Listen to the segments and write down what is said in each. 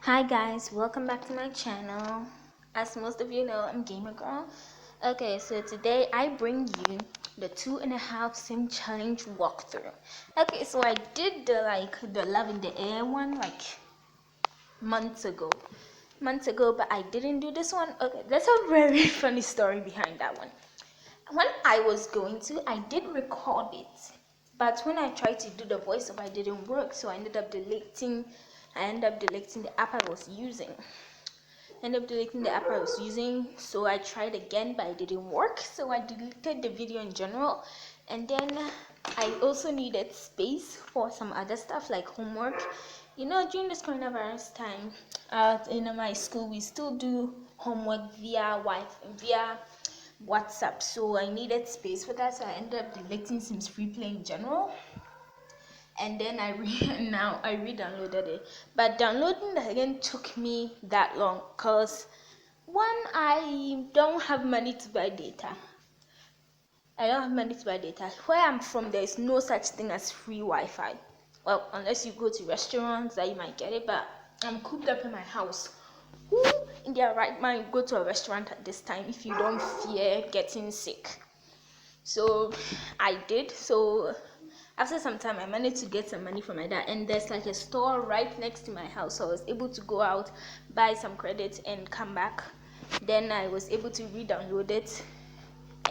Hi guys, welcome back to my channel. As most of you know, I'm Gamer Girl. Okay, so today I bring you the 2.5 sim challenge walkthrough. Okay, so I did the love in the air one months ago, but I didn't do this one. Okay, there's a very funny story behind that one. When I was going to, I did record it, but when I tried to do the voiceover, it didn't work, so I ended up deleting the app I was using. So I tried again, but it didn't work, so I deleted the video in general. And then I also needed space for some other stuff like homework. During this coronavirus time, in my school we still do homework via WhatsApp, so I needed space for that, so I ended up deleting Sims FreePlay in general. And then I re-downloaded it, but downloading that again took me that long because one, I don't have money to buy data. Where I'm from, there is no such thing as free Wi-Fi. Well, unless you go to restaurants that you might get it, but I'm cooped up in my house. Who in their right mind go to a restaurant at this time if you don't fear getting sick? So I did. So after some time, I managed to get some money from my dad, and there's like a store right next to my house, so I was able to go out, buy some credits, and come back. Then I was able to re-download it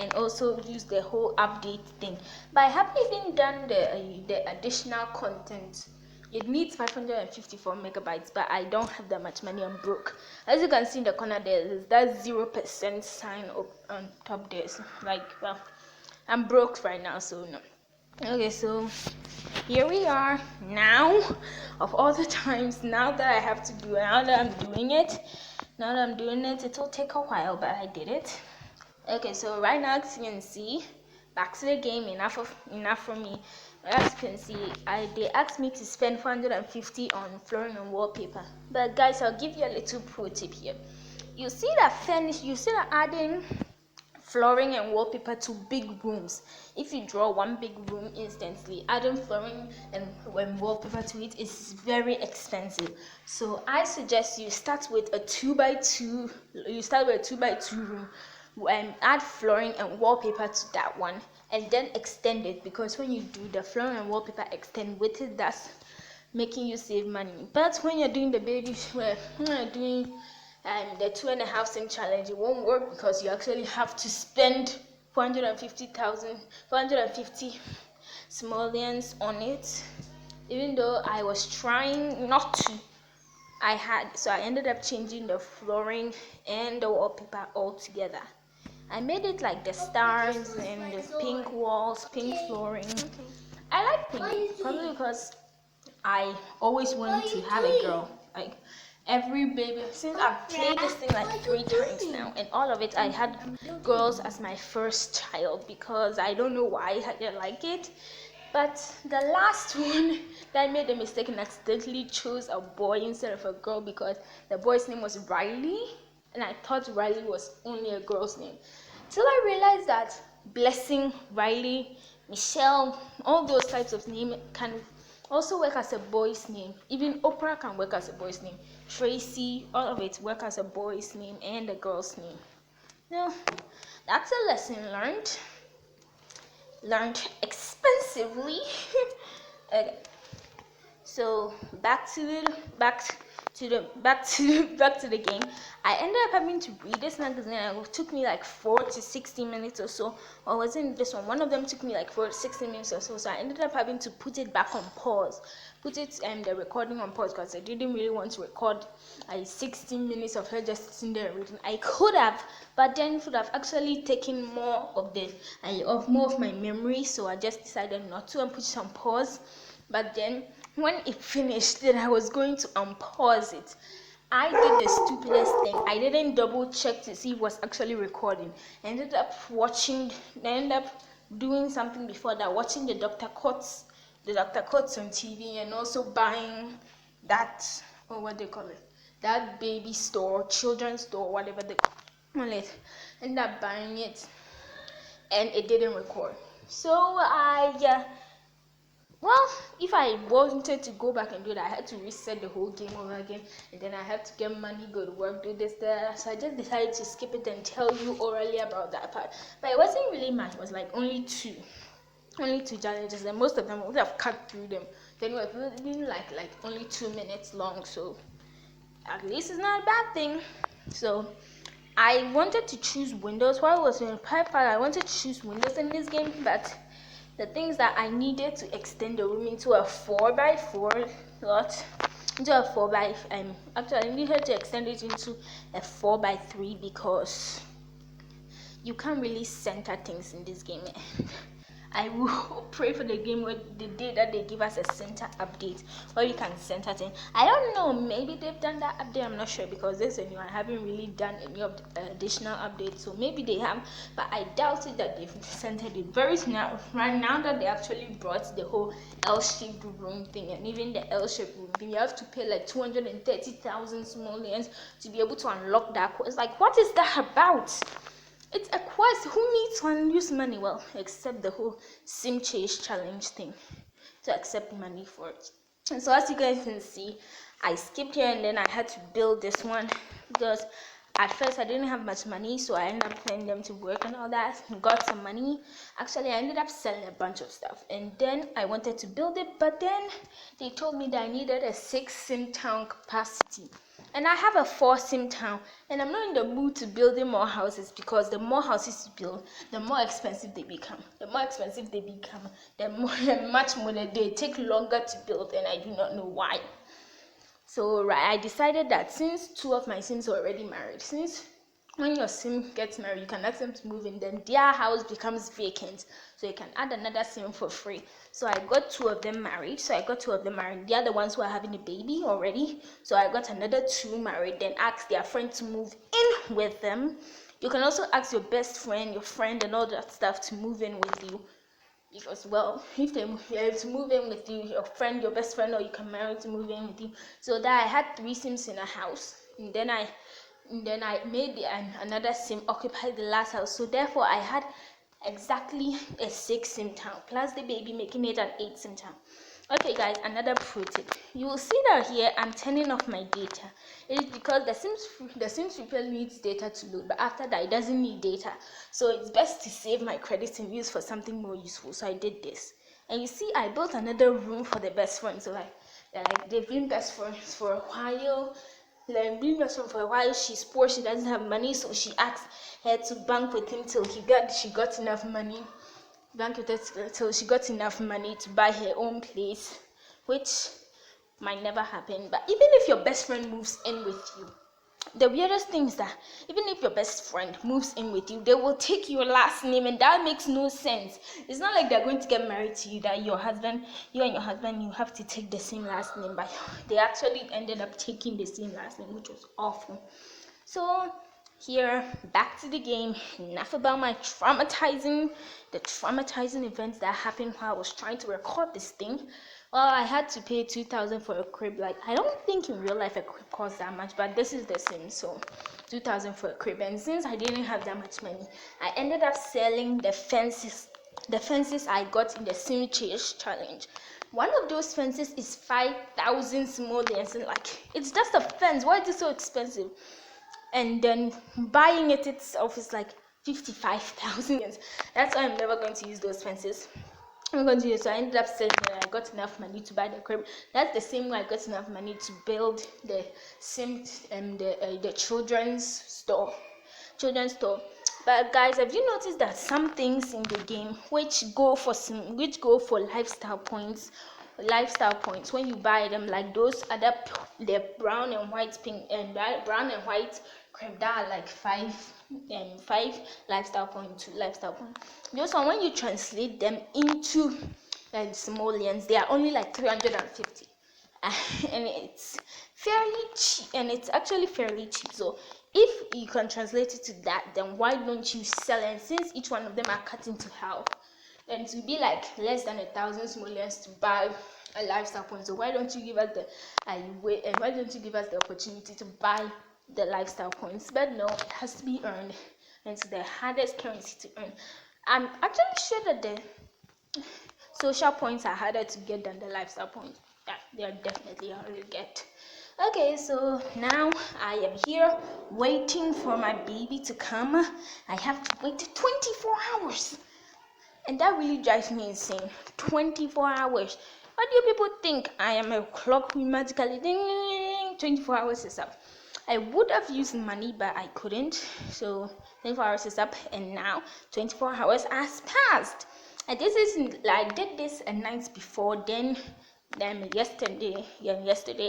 and also use the whole update thing. But I haven't even done the additional content. It needs 554 megabytes, but I don't have that much money. I'm broke. As you can see in the corner, there's that 0% sign up on top there. So, well, I'm broke right now, so no. Okay, so here we are now. Of all the times, now that I have to do it, now that I'm doing it, it'll take a while, but I did it. Okay, so right now, as you can see, back to the game. Enough for me. As you can see, they asked me to spend 450 on flooring and wallpaper. But guys, I'll give you a little pro tip here. You see that adding flooring and wallpaper to big rooms. If you draw one big room instantly, adding flooring and wallpaper to it is very expensive. So I suggest you start with a 2x2. You start with a 2x2 room and add flooring and wallpaper to that one, and then extend it, because when you do the flooring and wallpaper extend with it, that's making you save money. But when you're doing the baby, when you're doing the 2.5 sim challenge, it won't work because you actually have to spend 450 simoleons on it. Even though I was trying not to, so I ended up changing the flooring and the wallpaper altogether. I made it like the stars and the pink walls, pink flooring. I like pink probably because I always wanted to have a girl. Like every baby, since I've played this thing like 3 times now, and all of it I had girls as my first child, because I don't know why I didn't like it. But the last one, that I made the mistake and accidentally chose a boy instead of a girl, because the boy's name was Riley, and I thought Riley was only a girl's name. Till I realized that Blessing, Riley, Michelle, all those types of names can also work as a boy's name. Even Oprah can work as a boy's name. Tracy, all of it work as a boy's name and a girl's name. No, that's a lesson learned expensively. Okay. So back to the game. I ended up having to read this magazine. It took me like 4 to 60 minutes or so. Or wasn't this one? One of them took me like 4 to 60 minutes or so. So I ended up having to put it back on pause. Put it the recording on pause, because I didn't really want to record 16 minutes of her just sitting there reading. I could have, but then it would have actually taken more of my memory. So I just decided not to and put it on pause. But then when it finished, then I was going to unpause it. I did the stupidest thing. I didn't double check to see if it was actually recording. I ended up doing something before that, watching the Dr. Cots on TV, and also buying that, or what they call it, that baby store, children's store, whatever they call it. Ended up buying it, and it didn't record. So I well, if I wanted to go back and do that, I had to reset the whole game over again, and then I had to get money, go to work, do this, that. So I just decided to skip it and tell you orally about that part. But it wasn't really much. It was like only two challenges, and most of them would have cut through them. Then it was been like only 2 minutes long. So at least it's not a bad thing. So I wanted to choose Windows while I was in PyPy. I wanted to choose Windows in this game, but the things that I needed to extend the room into a 4x4 lot, into a 4x actually I needed to extend it into a 4x3 because you can't really center things in this game. I will pray for the game where the day that they give us a center update where you can center things. I don't know, maybe they've done that update, I'm not sure, because this is new. I haven't really done any of the additional updates, so maybe they have, but I doubt it that they've centered it. Very now, right now that they actually brought the whole L-shaped room thing, and even the L-shaped room thing, you have to pay like 230,000 simoleons to be able to unlock that. It's like, what is that about? It's a quest. Who needs to unuse money? Well, except the whole sim chase challenge thing to accept money for it. And so as you guys can see, I skipped here and then I had to build this one because at first I didn't have much money, so I ended up paying them to work and all that. Got some money. Actually, I ended up selling a bunch of stuff, and then I wanted to build it, but then they told me that I needed a 6 sim town capacity. And I have a 4 sim town, and I'm not in the mood to building more houses, because the more houses you build, the more expensive they become. The more expensive they become, much more they take longer to build, and I do not know why. So I decided that since 2 of my sims are already married, since when your sim gets married, you can ask them to move in, then their house becomes vacant, so you can add another sim for free. So I got 2 of them married. They are the ones who are having a baby already, so I got another 2 married, then asked their friend to move in with them. You can also ask your best friend, your friend, and all that stuff to move in with you, because, well, if they have to move in with you, your friend, your best friend, or you can marry to move in with you. So that I had 3 sims in a house, and then I made another sim occupy the last house. So therefore I had exactly a 6 sim town plus the baby, making it an 8 sim town. Okay guys, another pro tip. You will see that here I'm turning off my data. It is because the Sims FreePlay needs data to load, but after that it doesn't need data. So it's best to save my credits and use for something more useful. So I did this. And you see, I built another room for the best friend. So they've been best friends for a while. For a while, she's poor, she doesn't have money, so she asked her to bank with him till she got enough money. Bank with her till she got enough money to buy her own place, which might never happen. But even if your best friend moves in with you, the weirdest thing is that even if your best friend moves in with you, they will take your last name, and that makes no sense. It's not like they're going to get married to you, that you and your husband, you have to take the same last name, but they actually ended up taking the same last name, which was awful. So here, back to the game. Enough about my traumatizing events that happened while I was trying to record this thing. Well, I had to pay 2,000 for a crib. Like, I don't think in real life a crib costs that much, but this is the same. So 2,000 for a crib. And since I didn't have that much money, I ended up selling the fences I got in the Sim Chase challenge. One of those fences is 5,000 simoleons, and like, it's just a fence. Why is it so expensive? And then buying it itself is like 55,000. That's why I'm never going to use those fences. I'm going to use. So I ended up selling it. I got enough money to buy the crib. That's the same way I got enough money to build the the children's store. But guys, have you noticed that some things in the game which go for lifestyle points, when you buy them, like those other, the brown and white crab, that are like 5 lifestyle points, 2 lifestyle points. Those one, when you translate them into simoleons, they are only like 350. And it's actually fairly cheap. So if you can translate it to that, then why don't you sell? And since each one of them are cut into half, then it will be like less than 1,000 simoleons to buy a lifestyle point. So why don't you give us the opportunity to buy the lifestyle points? But no, it has to be earned, and it's the hardest currency to earn. I'm actually sure that social points are harder to get than the lifestyle points. Yeah, they are definitely harder to get. Okay, so now I am here waiting for my baby to come. I have to wait 24 hours. And that really drives me insane. 24 hours. What do you people think? I am a clock who magically ding, 24 hours is up. I would have used money, but I couldn't. So 24 hours is up, and now 24 hours has passed. And this is, I did this a night before. Then yesterday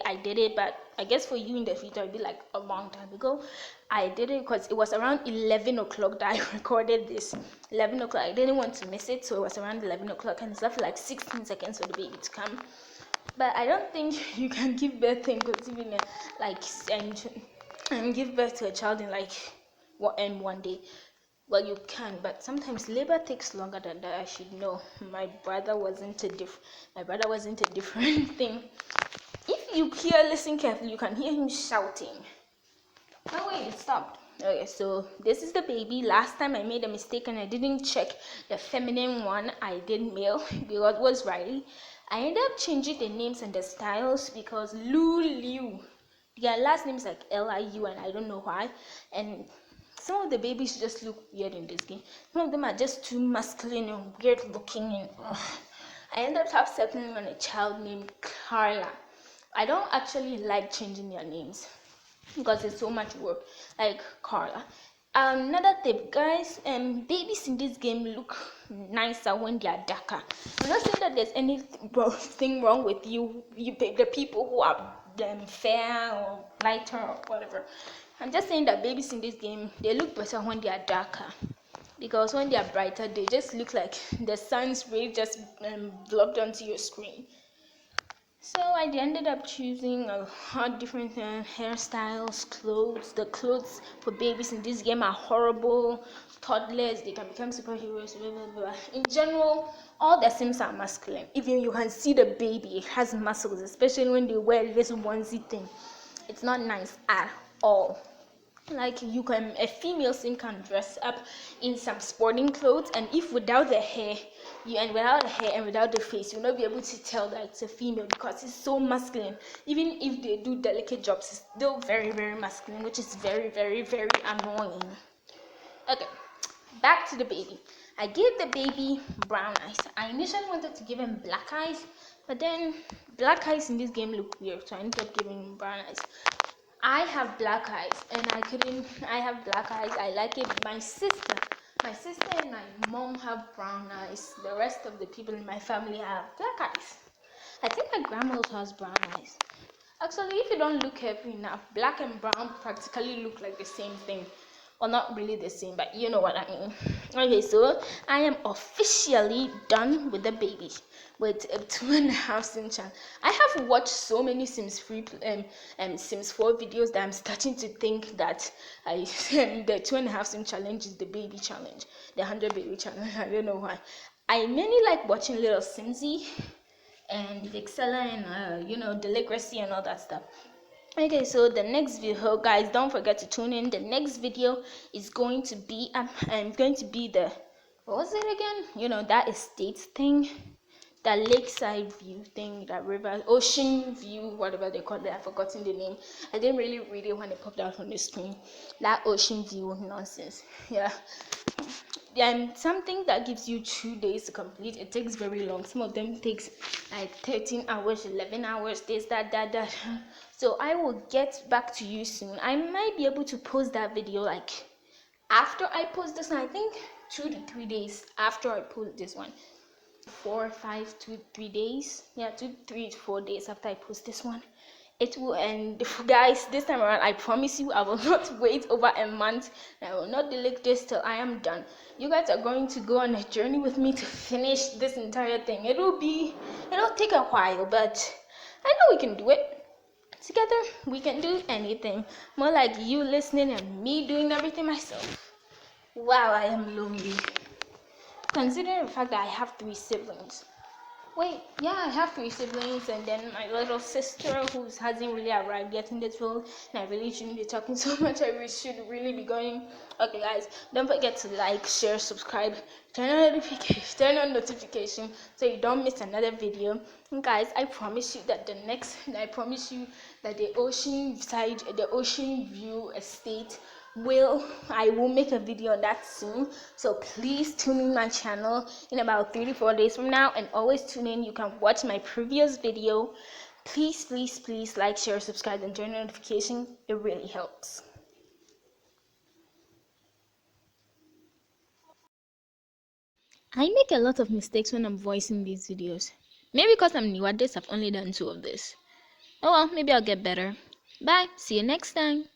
I did it, but I guess for you in the future it'll be like a long time ago. I did it because it was around 11 o'clock that I recorded this. 11 o'clock, I didn't want to miss it, so it was around 11 o'clock, and it's left like 16 seconds for the baby to come. But I don't think you can give birth in and give birth to a child in like one day. Well, you can, but sometimes labor takes longer than that. I should know. My brother wasn't a different thing. If you listen carefully, you can hear him shouting. Oh wait, it stopped. Okay, so this is the baby. Last time I made a mistake and I didn't check the feminine one. I did male because it was Riley. I ended up changing the names and the styles because Liu. Their last name is like Liu, and I don't know why. And some of the babies just look weird in this game. Some of them are just too masculine and weird looking. And I ended up settling on a child named Carla. I don't actually like changing their names because it's so much work, like Carla. Another tip, guys, babies in this game look nicer when they are darker. I'm not saying that there's anything wrong with the people who are fair or lighter or whatever. I'm just saying that babies in this game, they look better when they are darker, because when they are brighter, they just look like the sun's ray just blocked onto your screen. So I ended up choosing a lot different hairstyles, clothes. The clothes for babies in this game are horrible. Toddlers, they can become superheroes, blah, blah, blah. In general, all the Sims are masculine. Even you can see the baby, it has muscles, especially when they wear this onesie thing. It's not nice at all. Like a female Sim can dress up in some sporting clothes, and if without the hair and without the face, you'll not be able to tell that it's a female because it's so masculine. Even if they do delicate jobs, it's still very, very masculine, which is very, very, very annoying. Okay, back to the baby. I gave the baby brown eyes. I initially wanted to give him black eyes, but then black eyes in this game look weird, so I ended up giving him brown eyes. I have black eyes, and I have black eyes. I like it. My sister and my mom have brown eyes. The rest of the people in my family have black eyes. I think my grandma also has brown eyes. Actually, if you don't look carefully enough, black and brown practically look like the same thing. Well, not really the same, but you know what I mean. Okay, so I am officially done with the baby, with a 2.5 Sim challenge. I have watched so many Sims Sims 4 videos that I'm starting to think that the 2.5 Sim challenge is the baby challenge, the 100 baby challenge. I don't know why. I mainly like watching Little Simsy and Vixella and Deligracy and all that stuff. Okay, so the next video, guys, don't forget to tune in. The next video is going to be the, what was it again? That estate thing, that lakeside view thing, that river, ocean view, whatever they call it. I've forgotten the name. I didn't really read it when it popped out on the screen. That ocean view nonsense. Yeah. Something that gives you 2 days to complete. It takes very long. Some of them takes like 13 hours, 11 hours, this, that. So I will get back to you soon. I might be able to post that video like after I post this one. I think 2 to 3 days after I post this one. 4, 5, 2, 3 days. Yeah, 2, 3 to 4 days after I post this one. It will end. Guys, this time around, I promise you, I will not wait over a month. I will not delete this till I am done. You guys are going to go on a journey with me to finish this entire thing. It'll take a while, but I know we can do it. Together, we can do anything. More like you listening and me doing everything myself. Wow, I am lonely. Considering the fact that I have 3 siblings. wait, yeah, I have 3 siblings, and then my little sister who hasn't really arrived yet in this world, and I really shouldn't be talking so much. I really should really be going. Okay, guys, don't forget to like, share, subscribe, turn on notification so you don't miss another video. And guys, I promise you that the ocean view estate I will make a video on that soon, so please tune in my channel in about 3 to 4 days from now, and always tune in. You can watch my previous video. Please like, share, subscribe, and turn on notification. It really helps. I make a lot of mistakes when I'm voicing these videos. Maybe because I'm new at this, I've only done 2 of this. Oh well, maybe I'll get better. Bye, see you next time.